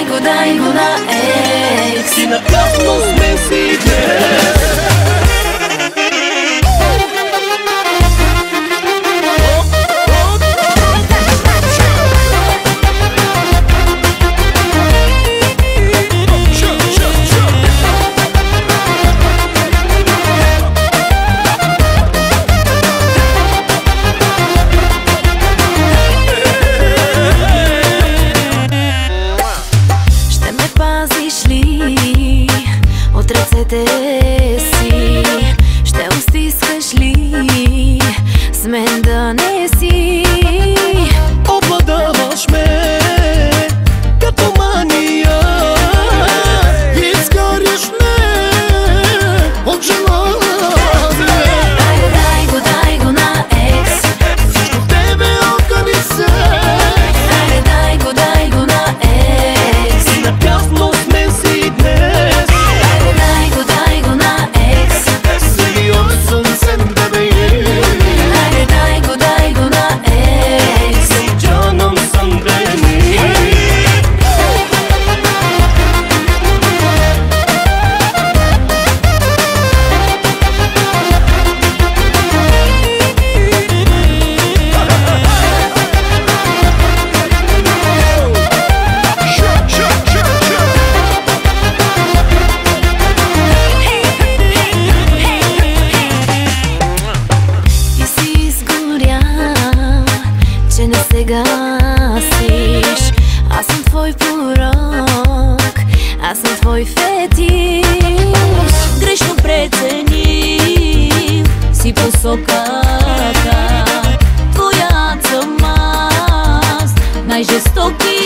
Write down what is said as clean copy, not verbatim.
дай го на екс. И наказано сме си днес. От ръцете си ще устискаш ли с мен да не си? Обладаваш ме като мания, изгаряш ме от желание. Дай го на екс. Всичко в тебе огъни се. Дай го на екс. И наказано сме си днес. Дай го на екс. Сериозен съм, бебе. Дай го на екс. Джаном съм, бебе. Че не се гасиш. Аз съм твой порок, аз съм твой фетиш. Грешно преценив си посоката, твоят съм аз, най-жестоки